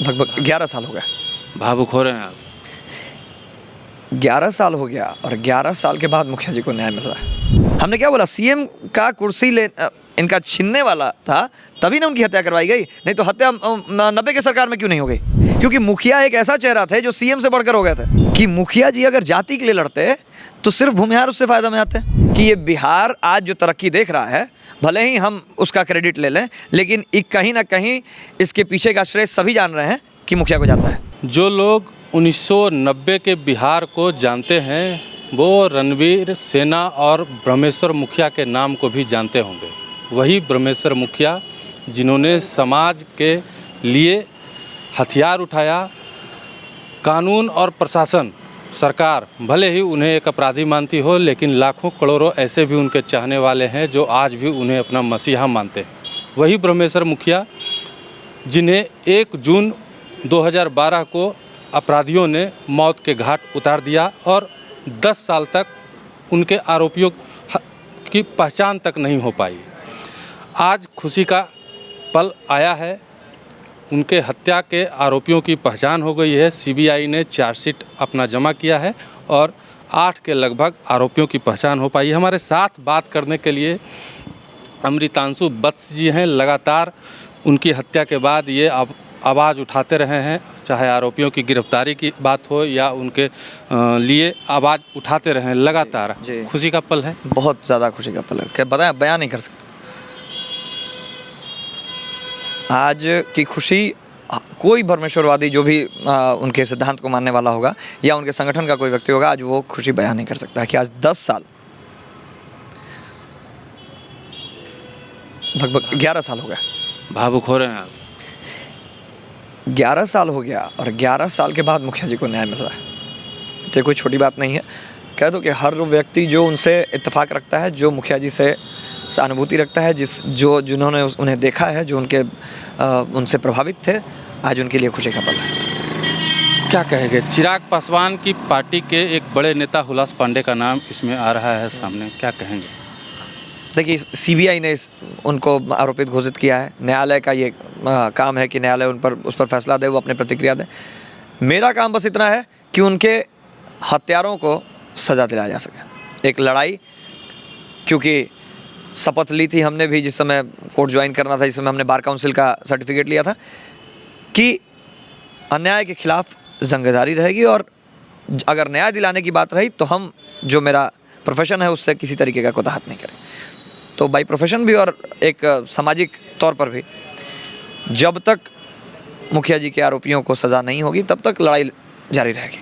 लगभग 11 साल हो गया। भावुक हो रहे हैं आप? 11 साल हो गया और 11 साल के बाद मुखिया जी को न्याय मिल रहा है। हमने क्या बोला, सीएम का कुर्सी इनका छीनने वाला था, तभी ना उनकी हत्या करवाई गई। नहीं तो हत्या 90 के सरकार में क्यों नहीं हो गई? क्योंकि मुखिया एक ऐसा चेहरा थे जो सीएम से बढ़कर हो गए थे। कि मुखिया जी अगर जाति के लिए लड़ते तो सिर्फ भूमिहार उससे फायदा में आते। कि ये बिहार आज जो तरक्की देख रहा है, भले ही हम उसका क्रेडिट ले लें, लेकिन कहीं ना कहीं इसके पीछे का श्रेय सभी जान रहे हैं कि मुखिया को जाता है। जो लोग 1990 के बिहार को जानते हैं वो रणवीर सेना और ब्रह्मेश्वर मुखिया के नाम को भी जानते होंगे। वही ब्रह्मेश्वर मुखिया जिन्होंने समाज के लिए हथियार उठाया। कानून और प्रशासन, सरकार भले ही उन्हें एक अपराधी मानती हो, लेकिन लाखों करोड़ों ऐसे भी उनके चाहने वाले हैं जो आज भी उन्हें अपना मसीहा मानते हैं। वही ब्रह्मेश्वर मुखिया जिन्हें 1 जून 2012 को अपराधियों ने मौत के घाट उतार दिया और 10 साल तक उनके आरोपियों की पहचान तक नहीं हो पाई। आज खुशी का पल आया है, उनके हत्या के आरोपियों की पहचान हो गई है। सीबीआई ने चार्जशीट अपना जमा किया है और 8 के लगभग आरोपियों की पहचान हो पाई है। हमारे साथ बात करने के लिए अमृतांशु वत्स जी हैं। लगातार उनकी हत्या के बाद ये आवाज़ उठाते रहे हैं, चाहे आरोपियों की गिरफ्तारी की बात हो या उनके लिए आवाज़ उठाते रहे हैं लगातार। खुशी का पल है, बहुत ज़्यादा खुशी का पल है, क्या बताएं, बयान नहीं कर सकते। आज की खुशी कोई परमेश्वरवादी जो भी उनके सिद्धांत को मानने वाला होगा या उनके संगठन का कोई व्यक्ति होगा, आज वो खुशी बयान नहीं कर सकता है कि आज 10 साल, लगभग 11 साल हो गया। भावुक हो रहे हैं आप? 11 साल हो गया और 11 साल के बाद मुखिया जी को न्याय मिल रहा है। तो कोई छोटी बात नहीं है। कह दो कि हर व्यक्ति जो उनसे इत्तेफाक रखता है, जो मुखिया जी से सहानुभूति रखता है, जिन्होंने उन्हें देखा है, जो उनसे प्रभावित थे, आज उनके लिए खुशी का पल है। क्या कहेंगे? चिराग पासवान की पार्टी के एक बड़े नेता हुलास पांडे का नाम इसमें आ रहा है सामने, क्या कहेंगे? देखिए, सीबीआई ने उनको आरोपित घोषित किया है। न्यायालय का ये काम है कि न्यायालय उस पर फैसला दे, वो अपने प्रतिक्रिया दे। मेरा काम बस इतना है कि उनके हत्यारों को सज़ा दिलाया जा सके। एक लड़ाई, क्योंकि शपथ ली थी हमने भी जिस समय कोर्ट ज्वाइन करना था, जिस समय हमने बार काउंसिल का सर्टिफिकेट लिया था, कि अन्याय के खिलाफ जंग जारी रहेगी और अगर न्याय दिलाने की बात रही तो हम, जो मेरा प्रोफेशन है, उससे किसी तरीके का कोताहत नहीं करें। तो बाई प्रोफेशन भी और एक सामाजिक तौर पर भी, जब तक मुखिया जी के आरोपियों को सज़ा नहीं होगी तब तक लड़ाई जारी रहेगी।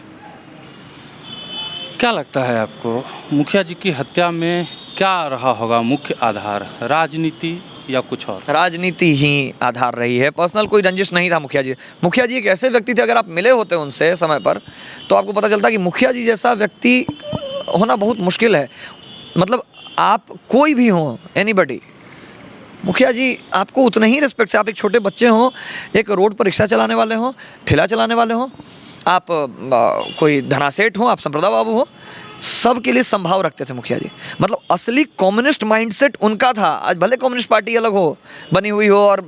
क्या लगता है आपको, मुखिया जी की हत्या में क्या रहा होगा मुख्य आधार? राजनीति या कुछ और? राजनीति ही आधार रही है। पर्सनल कोई रंजिश नहीं था मुखिया जी। मुखिया जी एक ऐसे व्यक्ति थे, अगर आप मिले होते उनसे समय पर तो आपको पता चलता कि मुखिया जी जैसा व्यक्ति होना बहुत मुश्किल है। मतलब आप कोई भी हो, एनीबडी, मुखिया जी आपको उतना ही रिस्पेक्ट से, आप एक छोटे बच्चे हों, एक रोड पर रिक्शा चलाने वाले हों, ठेला चलाने वाले हों, आप कोई धनासेठ हों, आप संप्रदा बाबू हों, सब के लिए संभाव रखते थे मुखिया जी। मतलब असली कम्युनिस्ट माइंडसेट उनका था। आज भले कम्युनिस्ट पार्टी अलग हो, बनी हुई हो और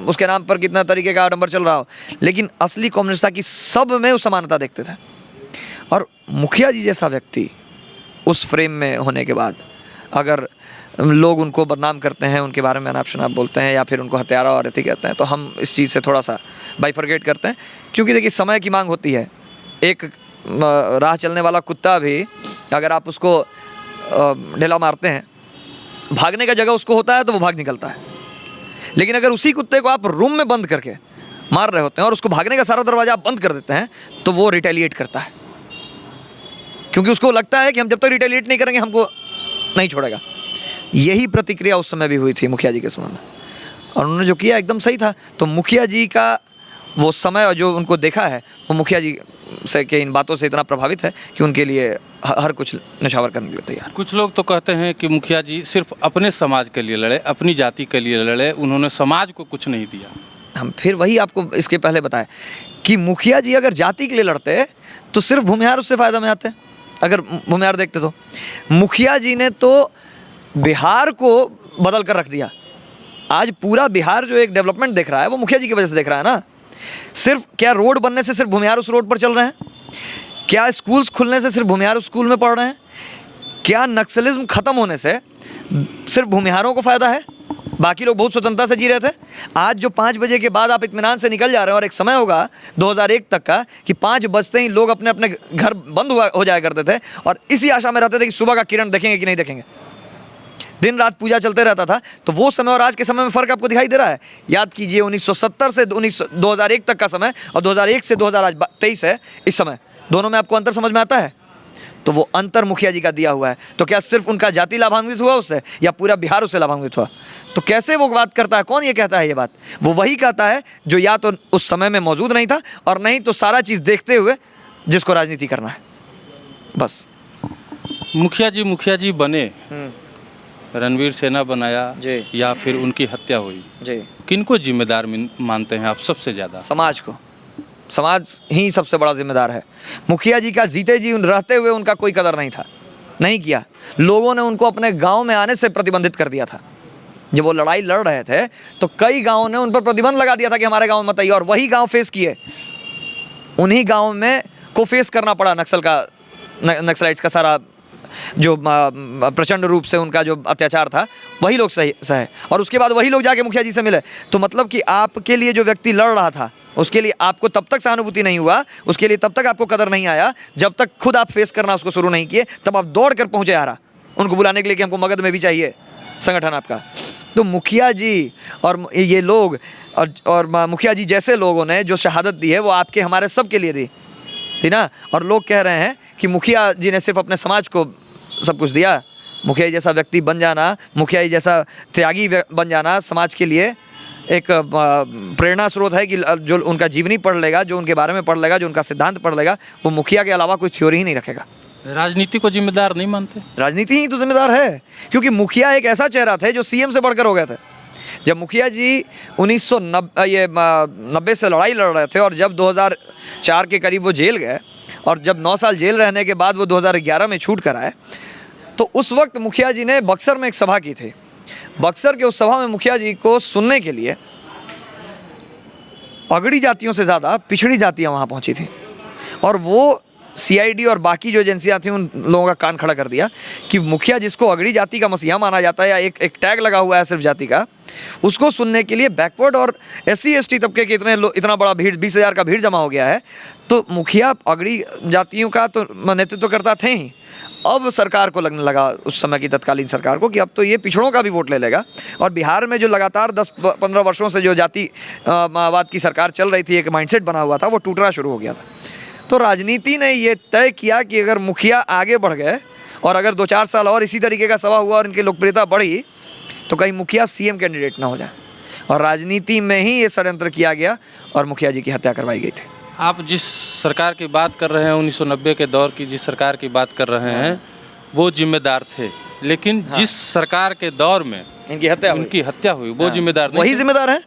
उसके नाम पर कितना तरीके का आडंबर चल रहा हो, लेकिन असली कम्युनिस्ट था कि सब में उस समानता देखते थे। और मुखिया जी जैसा व्यक्ति उस फ्रेम में होने के बाद अगर लोग उनको बदनाम करते हैं, उनके बारे में अनाप शनाप बोलते हैं या फिर उनको हत्यारा और अतिथि कहते हैं, तो हम इस चीज़ से थोड़ा सा बाइफरगेट करते हैं। क्योंकि देखिए, समय की मांग होती है। एक राह चलने वाला कुत्ता भी, अगर आप उसको ढेला मारते हैं, भागने का जगह उसको होता है तो वो भाग निकलता है। लेकिन अगर उसी कुत्ते को आप रूम में बंद करके मार रहे होते हैं और उसको भागने का सारा दरवाजा आप बंद कर देते हैं, तो वो रिटेलिएट करता है। क्योंकि उसको लगता है कि हम जब तक रिटेलिएट नहीं करेंगे हमको नहीं छोड़ेगा। यही प्रतिक्रिया उस समय भी हुई थी मुखिया जी के समय में, और उन्होंने जो किया एकदम सही था। तो मुखिया जी का वो समय और जो उनको देखा है, वो मुखिया जी से के इन बातों से इतना प्रभावित है कि उनके लिए हर कुछ निछावर करने के लिए तैयार। कुछ लोग तो कहते हैं कि मुखिया जी सिर्फ अपने समाज के लिए लड़े, अपनी जाति के लिए लड़े, उन्होंने समाज को कुछ नहीं दिया। हम फिर वही आपको इसके पहले बताए कि मुखिया जी अगर जाति के लिए लड़ते तो सिर्फ भूमिहार उससे फ़ायदा में आते। अगर भूमिहार देखते तो मुखिया जी ने तो बिहार को बदल कर रख दिया। आज पूरा बिहार जो एक डेवलपमेंट देख रहा है वो मुखिया जी की वजह से देख रहा है ना। सिर्फ क्या रोड बनने से सिर्फ भूमिहार उस रोड पर चल रहे हैं? क्या स्कूल्स खुलने से सिर्फ भूमिहार उस स्कूल में पढ़ रहे हैं? क्या नक्सलिज्म खत्म होने से सिर्फ भूमिहारों को फायदा है? बाकी लोग बहुत स्वतंत्रता से जी रहे थे। आज जो 5 बजे के बाद आप इत्मीनान से निकल जा रहे हैं, और एक समय होगा 2001 तक का कि 5 बजते ही लोग अपने अपने घर बंद हो जाया करते थे और इसी आशा में रहते थे कि सुबह का किरण देखेंगे कि नहीं देखेंगे। दिन रात पूजा चलते रहता था। तो वो समय और आज के समय में फ़र्क आपको दिखाई दे रहा है। याद कीजिए 1970 से 2001 तक का समय और 2001 से 2023 है, इस समय दोनों में आपको अंतर समझ में आता है? तो वो अंतर मुखिया जी का दिया हुआ है। तो क्या सिर्फ उनका जाति लाभान्वित हुआ उससे, या पूरा बिहार उससे लाभान्वित हुआ? तो कैसे वो बात करता है? कौन ये कहता है ये बात? वो वही कहता है जो या तो उस समय में मौजूद नहीं था और नहीं तो सारा चीज़ देखते हुए जिसको राजनीति करना है। बस मुखिया जी बने, रणवीर सेना बनाया जी। या फिर उनकी हत्या हुई, जी, किनको जिम्मेदार मानते हैं आप सबसे ज़्यादा? समाज को। समाज ही सबसे बड़ा जिम्मेदार है। मुखिया जी का जीते जी रहते हुए उनका कोई कदर नहीं था, नहीं किया। लोगों ने उनको अपने गांव में आने से प्रतिबंधित कर दिया था। जब वो लड़ाई लड़ रहे थे तो कई गांवों ने उन पर प्रतिबंध लगा दिया था कि हमारे गांव में मत आइए, और वही गांव फेस किए। उन्हीं गांव में को फेस करना पड़ा नक्सलाइट्स का सारा जो प्रचंड रूप से उनका जो अत्याचार था, वही लोग सहे। और उसके बाद वही लोग जाके मुखिया जी से मिले। तो मतलब कि आपके लिए जो व्यक्ति लड़ रहा था उसके लिए आपको तब तक सहानुभूति नहीं हुआ, उसके लिए तब तक आपको कदर नहीं आया जब तक खुद आप फेस करना उसको शुरू नहीं किए। तब आप दौड़ कर पहुँचे यारा उनको बुलाने के लिए कि हमको मगध में भी चाहिए संगठन आपका। तो मुखिया जी और ये लोग और मुखिया जी जैसे लोगों ने जो शहादत दी है वो आपके हमारे सब के लिए दी थी ना। और लोग कह रहे हैं कि मुखिया जी ने सिर्फ अपने समाज को सब कुछ दिया। मुखिया जी जैसा व्यक्ति बन जाना, मुखिया जी जैसा त्यागी बन जाना समाज के लिए एक प्रेरणा स्रोत है कि जो उनका जीवनी पढ़ लेगा, जो उनके बारे में पढ़ लेगा, जो उनका सिद्धांत पढ़ लेगा, वो मुखिया के अलावा कोई थ्योरी ही नहीं रखेगा। राजनीति को जिम्मेदार नहीं मानते? राजनीति ही तो जिम्मेदार है, क्योंकि मुखिया एक ऐसा चेहरा थे जो सीएम से बढ़कर हो गए थे। जब मुखिया जी 1990 से लड़ाई लड़ रहे थे और जब 2004 के करीब वो जेल गए और जब 9 साल जेल रहने के बाद वो 2011 में छूट कर आए, तो उस वक्त मुखिया जी ने बक्सर में एक सभा की थी। बक्सर के उस सभा में मुखिया जी को सुनने के लिए अगड़ी जातियों से ज़्यादा पिछड़ी जातियाँ वहाँ पहुँची थी। और वो सीआईडी और बाकी जो एजेंसियाँ थी उन लोगों का कान खड़ा कर दिया कि मुखिया जिसको अगड़ी जाति का मसीहा माना जाता है या एक टैग लगा हुआ है सिर्फ जाति का, उसको सुनने के लिए बैकवर्ड और SC ST तबके के इतना बड़ा भीड़ 20,000 का भीड़ जमा हो गया है। तो मुखिया अगड़ी जातियों का तो नेतृत्व करता थे ही। अब सरकार को लगने लगा, उस समय की तत्कालीन सरकार को, कि अब तो ये पिछड़ों का भी वोट ले लेगा। और बिहार में जो लगातार 10-15 वर्षों से जो जातिवाद की सरकार चल रही थी, एक माइंडसेट बना हुआ था, वो टूटना शुरू हो गया था। तो राजनीति ने ये तय किया कि अगर मुखिया आगे बढ़ गए और अगर 2-4 साल और इसी तरीके का सभा हुआ और इनकी लोकप्रियता बढ़ी तो कहीं मुखिया CM कैंडिडेट ना हो जाए। और राजनीति में ही ये षड्यंत्र किया गया और मुखिया जी की हत्या करवाई गई थी। आप जिस सरकार की बात कर रहे हैं, 1990 के दौर की जिस सरकार की बात कर रहे हैं, वो जिम्मेदार थे। लेकिन जिस सरकार के दौर में उनकी हत्या हुई वो जिम्मेदार नहीं, वही जिम्मेदार है।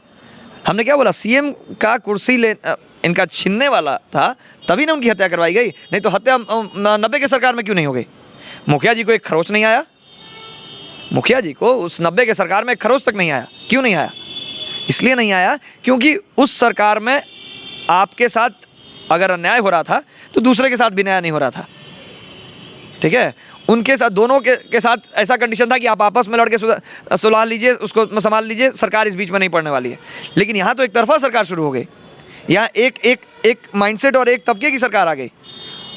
हमने क्या बोला, CM का कुर्सी इनका छीनने वाला था, तभी ना उनकी हत्या करवाई गई। नहीं तो हत्या 90 के सरकार में क्यों नहीं हो गई? मुखिया जी को एक खरोच नहीं आया? मुखिया जी को उस 90 के सरकार में एक खरोच तक नहीं आया। क्यों नहीं आया? इसलिए नहीं आया क्योंकि उस सरकार में आपके साथ अगर अन्याय हो रहा था तो दूसरे के साथ भी न्याय नहीं हो रहा था। ठीक है, उनके साथ दोनों के साथ ऐसा कंडीशन था कि आप आपस में लड़के सुलह लीजिए, उसको संभाल लीजिए, सरकार इस बीच में नहीं पड़ने वाली है। लेकिन यहाँ तो एक तरफा सरकार शुरू हो गई। यहाँ एक माइंडसेट और एक तबके की सरकार आ गई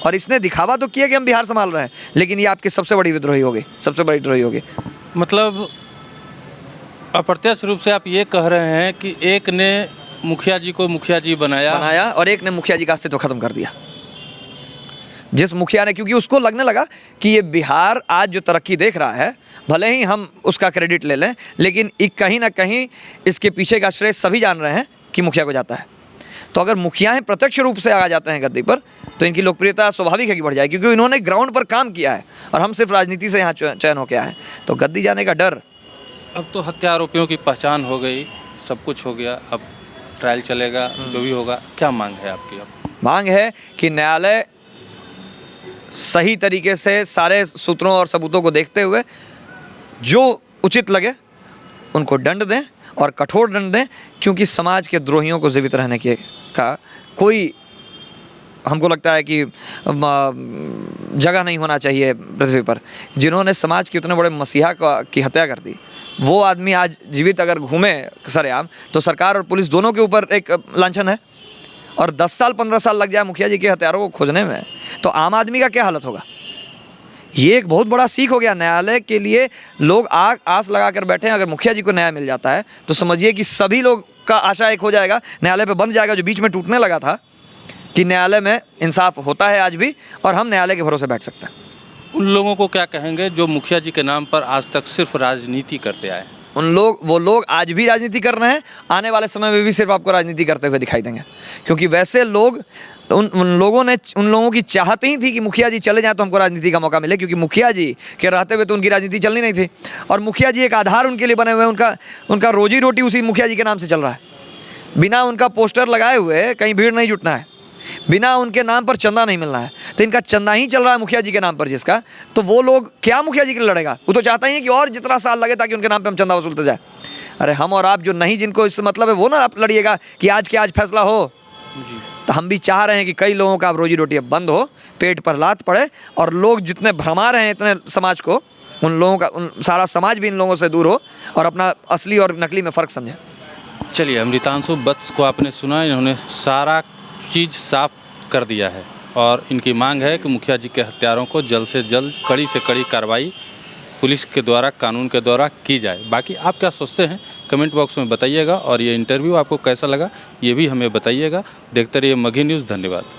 और इसने दिखावा तो किया कि हम बिहार संभाल रहे हैं, लेकिन ये आपकी सबसे बड़ी विद्रोही हो गई, सबसे बड़ी विद्रोही हो गई। मतलब अप्रत्यक्ष रूप से आप ये कह रहे हैं कि एक ने मुखिया जी को मुखिया जी बनाया और एक ने मुखिया जी का अस्तित्व खत्म कर दिया। जिस मुखिया ने, क्योंकि उसको लगने लगा कि ये बिहार आज जो तरक्की देख रहा है, भले ही हम उसका क्रेडिट ले लें, लेकिन कहीं ना कहीं इसके पीछे का श्रेय सभी जान रहे हैं कि मुखिया को जाता है। तो अगर मुखियाएं प्रत्यक्ष रूप से आ जाते हैं गद्दी पर तो इनकी लोकप्रियता स्वाभाविक है कि बढ़ जाएगी, क्योंकि इन्होंने ग्राउंड पर काम किया है और हम सिर्फ राजनीति से यहाँ चयन होकर आए हैं। तो गद्दी जाने का डर। अब तो हत्या आरोपियों की पहचान हो गई, सब कुछ हो गया, अब ट्रायल चलेगा, जो भी होगा। क्या मांग है आपकी? अब मांग है कि न्यायालय सही तरीके से सारे सूत्रों और सबूतों को देखते हुए जो उचित लगे उनको दंड दें और कठोर दंड दें, क्योंकि समाज के द्रोहियों को जीवित रहने की का कोई हमको लगता है कि जगह नहीं होना चाहिए पृथ्वी पर। जिन्होंने समाज के उतने बड़े मसीहा की हत्या कर दी, वो आदमी आज जीवित अगर घूमे सरेआम तो सरकार और पुलिस दोनों के ऊपर एक लांछन है। और 10 साल 15 साल लग जाए मुखिया जी के हत्यारों को खोजने में, तो आम आदमी का क्या हालत होगा। ये एक बहुत बड़ा सीख हो गया न्यायालय के लिए। लोग आस लगा कर बैठे हैं, अगर मुखिया जी को न्याय मिल जाता है तो समझिए कि सभी लोग का आशा एक हो जाएगा, न्यायालय पे बंध जाएगा जो बीच में टूटने लगा था, कि न्यायालय में इंसाफ होता है आज भी और हम न्यायालय के भरोसे बैठ सकते हैं। उन लोगों को क्या कहेंगे जो मुखिया जी के नाम पर आज तक सिर्फ राजनीति करते आए? वो लोग आज भी राजनीति कर रहे हैं, आने वाले समय में भी सिर्फ आपको राजनीति करते हुए दिखाई देंगे, क्योंकि वैसे लोग उन लोगों की चाहत ही थी कि मुखिया जी चले जाएं तो हमको राजनीति का मौका मिले, क्योंकि मुखिया जी के रहते हुए तो उनकी राजनीति चलनी नहीं थी। और मुखिया जी एक आधार उनके लिए बने हुए हैं, उनका रोजी रोटी उसी मुखिया जी के नाम से चल रहा है। बिना उनका पोस्टर लगाए हुए कहीं भीड़ नहीं जुटना है, बिना उनके नाम पर चंदा नहीं मिलना है। तो इनका चंदा ही चल रहा है मुखिया जी के नाम पर जिसका, तो वो लोग क्या मुखिया जी के लिए लड़ेगा? वो तो चाहता ही है कि और जितना साल लगे ताकि उनके नाम पे हम चंदा वसूलते जाए। अरे हम और आप जो नहीं, जिनको इससे मतलब है, वो ना आप लड़िएगा कि आज के आज फैसला हो जी। तो हम भी चाह रहे हैं कि कई लोगों का अब रोजी रोटी अब बंद हो, पेट पर लात पड़े, और लोग जितने भरमा रहे हैं इतने समाज को, उन लोगों का सारा समाज भी इन लोगों से दूर हो और अपना असली और नकली में फ़र्क समझे। चलिए, अमृतांशु वत्स को आपने सुना, इन्होंने सारा चीज़ साफ कर दिया है और इनकी मांग है कि मुखिया जी के हत्यारों को जल्द से जल्द कड़ी से कड़ी कार्रवाई पुलिस के द्वारा, कानून के द्वारा की जाए। बाकी आप क्या सोचते हैं कमेंट बॉक्स में बताइएगा, और ये इंटरव्यू आपको कैसा लगा ये भी हमें बताइएगा। देखते रहिए मगही न्यूज़। धन्यवाद।